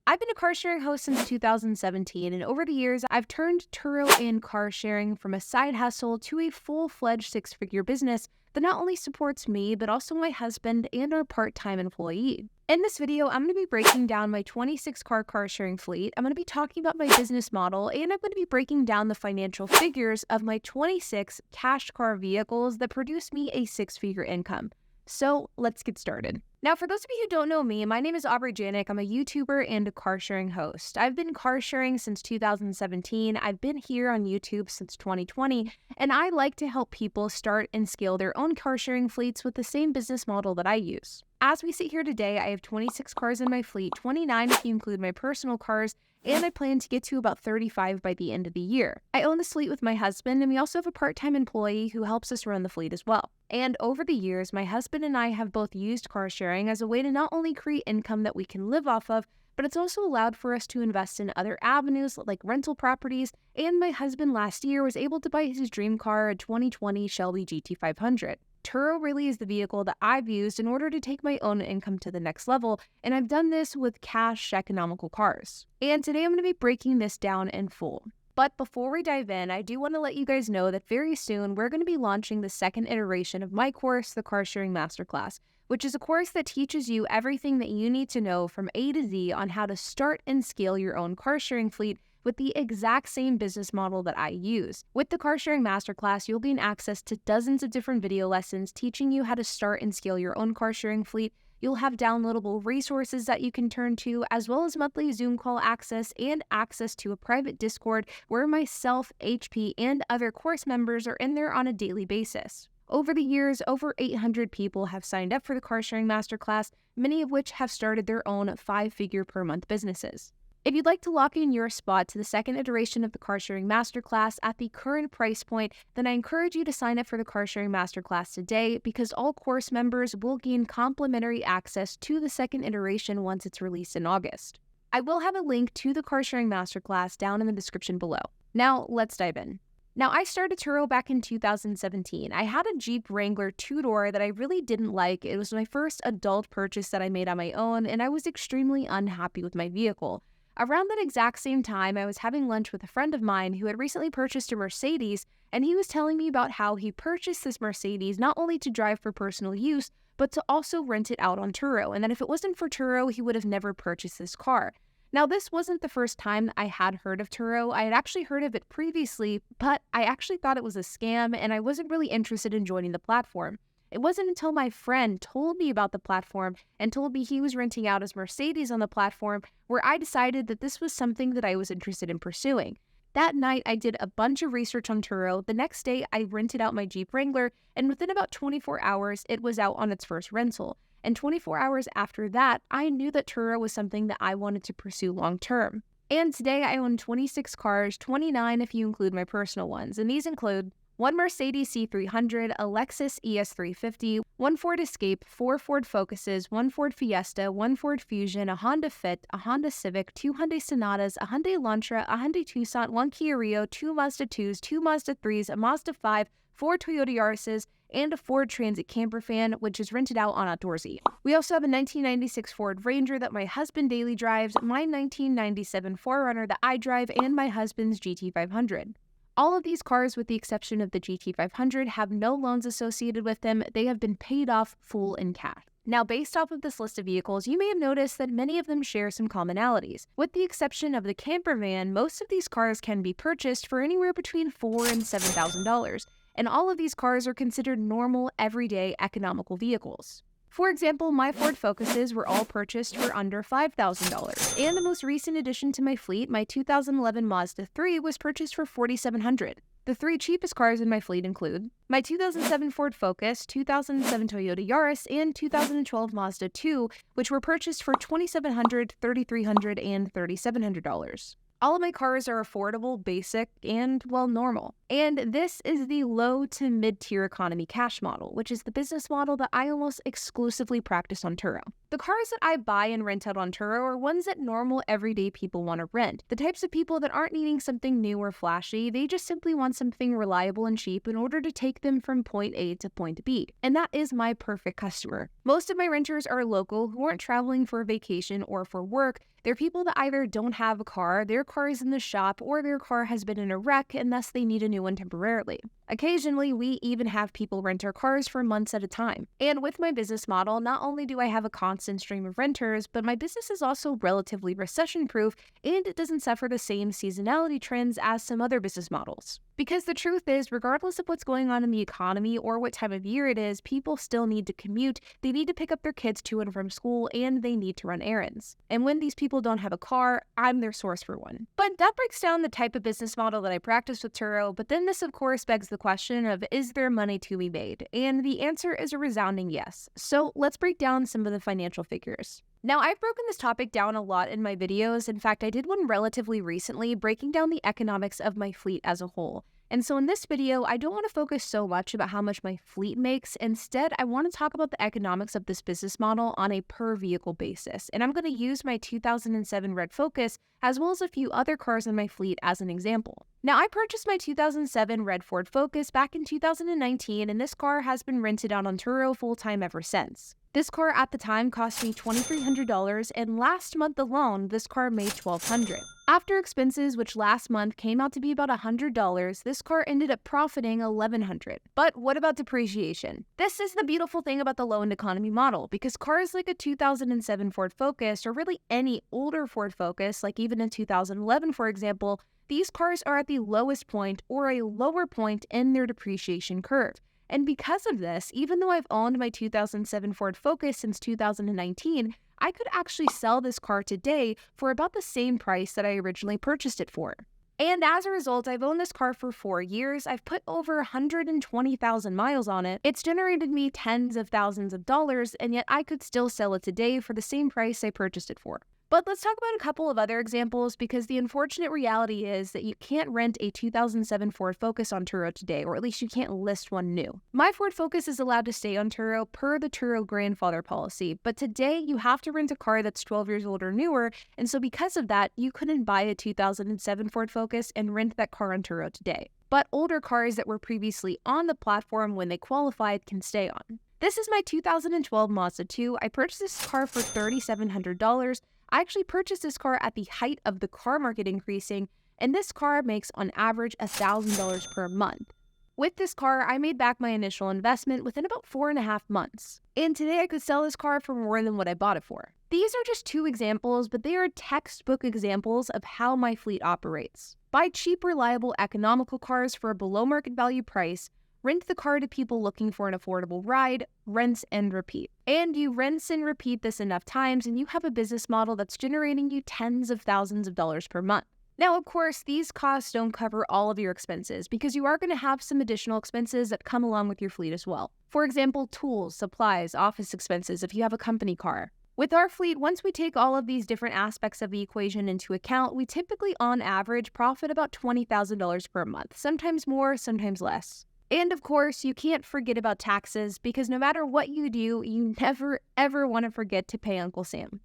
I've been a car sharing host since 2017, and over the years, I've turned Turo and car sharing from a side hustle to a full-fledged six-figure business that not only supports me, but also my husband and our part-time employee. In this video, I'm going to be breaking down my 26-car sharing fleet. I'm going to be talking about my business model, and I'm going to be breaking down the financial figures of my 26 cash car vehicles that produce me a six-figure income. So let's get started. Now, for those of you who don't know me, my name is Aubrey Janik. I'm a YouTuber and a car sharing host. I've been car sharing since 2017. I've been here on YouTube since 2020, and I like to help people start and scale their own car sharing fleets with the same business model that I use. As we sit here today, I have 26 cars in my fleet, 29 if you include my personal cars, and I plan to get to about 35 by the end of the year. I own this fleet with my husband, and we also have a part-time employee who helps us run the fleet as well. And over the years, my husband and I have both used car sharing as a way to not only create income that we can live off of, but it's also allowed for us to invest in other avenues like rental properties, and my husband last year was able to buy his dream car, a 2020 Shelby GT500. Turo really is the vehicle that I've used in order to take my own income to the next level, and I've done this with cash economical cars. And today I'm going to be breaking this down in full. But before we dive in, I do want to let you guys know that very soon we're going to be launching the second iteration of my course, the Car Sharing Masterclass, which is a course that teaches you everything that you need to know from A to Z on how to start and scale your own car sharing fleet with the exact same business model that I use. With the Car Sharing Masterclass, you'll gain access to dozens of different video lessons teaching you how to start and scale your own car sharing fleet. You'll have downloadable resources that you can turn to, as well as monthly Zoom call access and access to a private Discord where myself, HP, and other course members are in there on a daily basis. Over the years, over 800 people have signed up for the Car Sharing Masterclass, many of which have started their own 5-figure per month businesses. If you'd like to lock in your spot to the second iteration of the Car Sharing Masterclass at the current price point, then I encourage you to sign up for the Car Sharing Masterclass today, because all course members will gain complimentary access to the second iteration once it's released in August. I will have a link to the Car Sharing Masterclass down in the description below. Now, let's dive in. Now, I started Turo back in 2017. I had a Jeep Wrangler two-door that I really didn't like. It was my first adult purchase that I made on my own, and I was extremely unhappy with my vehicle. Around that exact same time, I was having lunch with a friend of mine who had recently purchased a Mercedes, and he was telling me about how he purchased this Mercedes not only to drive for personal use, but to also rent it out on Turo, and that if it wasn't for Turo, he would have never purchased this car. Now, this wasn't the first time I had heard of Turo. I had actually heard of it previously, but I actually thought it was a scam, and I wasn't really interested in joining the platform. It wasn't until my friend told me about the platform and told me he was renting out his Mercedes on the platform where I decided that this was something that I was interested in pursuing. That night, I did a bunch of research on Turo. The next day, I rented out my Jeep Wrangler, and within about 24 hours, it was out on its first rental. And 24 hours after that, I knew that Turo was something that I wanted to pursue long term. And today, I own 26 cars, 29 if you include my personal ones, and these include one Mercedes C300, a Lexus ES350, one Ford Escape, 4 Ford Focuses, 1 Ford Fiesta, 1 Ford Fusion, a Honda Fit, a Honda Civic, 2 Hyundai Sonatas, a Hyundai Elantra, a Hyundai Tucson, 1 Kia Rio, 2 Mazda 2s, 2 Mazda 3s, a Mazda 5, 4 Toyota Yaris's, and a Ford Transit camper van, which is rented out on Outdoorsy. We also have a 1996 Ford Ranger that my husband daily drives, my 1997 4Runner that I drive, and my husband's GT500. All of these cars, with the exception of the GT500, have no loans associated with them. They have been paid off full in cash. Now, based off of this list of vehicles, you may have noticed that many of them share some commonalities. With the exception of the camper van, most of these cars can be purchased for anywhere between $4,000 and $7,000, and all of these cars are considered normal, everyday, economical vehicles. For example, my Ford Focuses were all purchased for under $5,000, and the most recent addition to my fleet, my 2011 Mazda 3, was purchased for $4,700. The 3 cheapest cars in my fleet include my 2007 Ford Focus, 2007 Toyota Yaris, and 2012 Mazda 2, which were purchased for $2,700, $3,300, and $3,700. All of my cars are affordable, basic, and, well, normal. And this is the low to mid-tier economy cash model, which is the business model that I almost exclusively practice on Turo. The cars that I buy and rent out on Turo are ones that normal, everyday people want to rent. The types of people that aren't needing something new or flashy, they just simply want something reliable and cheap in order to take them from point A to point B. And that is my perfect customer. Most of my renters are local who aren't traveling for a vacation or for work. They're people that either don't have a car, their car is in the shop, or their car has been in a wreck and thus they need a new one temporarily. Occasionally, we even have people rent our cars for months at a time. And with my business model, not only do I have a constant stream of renters, but my business is also relatively recession-proof and it doesn't suffer the same seasonality trends as some other business models. Because the truth is, regardless of what's going on in the economy or what time of year it is, people still need to commute, they need to pick up their kids to and from school, and they need to run errands. And when these people don't have a car, I'm their source for one. But that breaks down the type of business model that I practice with Turo, but then this of course begs the question of, is there money to be made? And the answer is a resounding yes. So let's break down some of the financial figures. Now, I've broken this topic down a lot in my videos. In fact, I did one relatively recently breaking down the economics of my fleet as a whole. And so in this video, I don't want to focus so much about how much my fleet makes. Instead, I want to talk about the economics of this business model on a per vehicle basis. And I'm going to use my 2007 Red Focus as well as a few other cars in my fleet as an example. Now, I purchased my 2007 Red Ford Focus back in 2019, and this car has been rented out on Turo full-time ever since. This car at the time cost me $2,300, and last month alone, this car made $1,200. After expenses, which last month came out to be about $100, this car ended up profiting $1,100. But what about depreciation? This is the beautiful thing about the low-end economy model, because cars like a 2007 Ford Focus, or really any older Ford Focus, like even in 2011, for example, these cars are at the lowest point or a lower point in their depreciation curve. And because of this, even though I've owned my 2007 Ford Focus since 2019, I could actually sell this car today for about the same price that I originally purchased it for. And as a result, I've owned this car for 4 years. I've put over 120,000 miles on it. It's generated me tens of thousands of dollars, and yet I could still sell it today for the same price I purchased it for. But let's talk about a couple of other examples, because the unfortunate reality is that you can't rent a 2007 Ford Focus on Turo today, or at least you can't list one new. My Ford Focus is allowed to stay on Turo per the Turo grandfather policy, but today you have to rent a car that's 12 years old or newer, and so because of that, you couldn't buy a 2007 Ford Focus and rent that car on Turo today. But older cars that were previously on the platform when they qualified can stay on. This is my 2012 Mazda 2. I purchased this car for $3,700. I actually purchased this car at the height of the car market increasing, and this car makes on average $1,000 per month. With this car, I made back my initial investment within about 4.5 months. And today I could sell this car for more than what I bought it for. These are just two examples, but they are textbook examples of how my fleet operates. Buy cheap, reliable, economical cars for a below market value price, rent the car to people looking for an affordable ride, rinse and repeat. And you rinse and repeat this enough times and you have a business model that's generating you tens of thousands of dollars per month. Now, of course, these costs don't cover all of your expenses because you are going to have some additional expenses that come along with your fleet as well. For example, tools, supplies, office expenses if you have a company car. With our fleet, once we take all of these different aspects of the equation into account, we typically, on average, profit about $20,000 per month, sometimes more, sometimes less. And of course, you can't forget about taxes because no matter what you do, you never ever want to forget to pay Uncle Sam.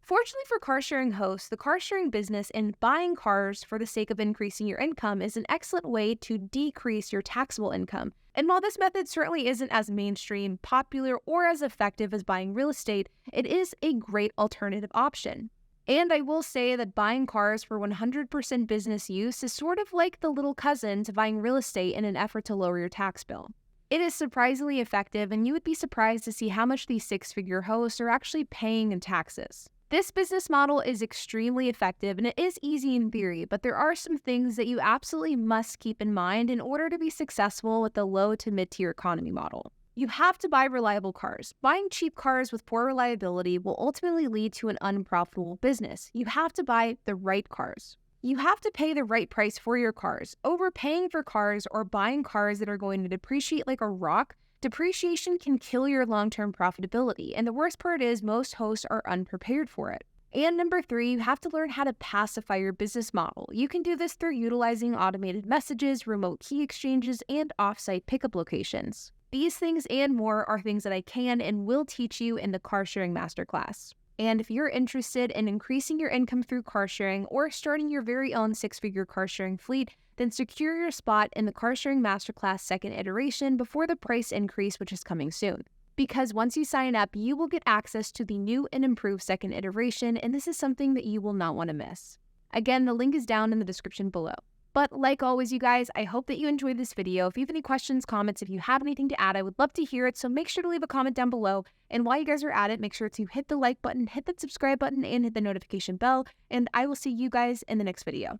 Fortunately for car sharing hosts, the car sharing business and buying cars for the sake of increasing your income is an excellent way to decrease your taxable income. And while this method certainly isn't as mainstream, popular, or as effective as buying real estate, it is a great alternative option. And I will say that buying cars for 100% business use is sort of like the little cousin to buying real estate in an effort to lower your tax bill. It is surprisingly effective, and you would be surprised to see how much these six-figure hosts are actually paying in taxes. This business model is extremely effective, and it is easy in theory, but there are some things that you absolutely must keep in mind in order to be successful with the low to mid-tier economy model. You have to buy reliable cars. Buying cheap cars with poor reliability will ultimately lead to an unprofitable business. You have to buy the right cars. You have to pay the right price for your cars. Overpaying for cars or buying cars that are going to depreciate like a rock, depreciation can kill your long-term profitability. And the worst part is most hosts are unprepared for it. And number 3, you have to learn how to pacify your business model. You can do this through utilizing automated messages, remote key exchanges, and off-site pickup locations. These things and more are things that I can and will teach you in the car sharing masterclass. And if you're interested in increasing your income through car sharing or starting your very own six-figure car sharing fleet, then secure your spot in the car sharing masterclass second iteration before the price increase, which is coming soon. because once you sign up, you will get access to the new and improved second iteration, and this is something that you will not want to miss. Again, the link is down in the description below. But like always, you guys, I hope that you enjoyed this video. If you have any questions, comments, if you have anything to add, I would love to hear it. So make sure to leave a comment down below. And while you guys are at it, make sure to hit the like button, hit that subscribe button, and hit the notification bell. And I will see you guys in the next video.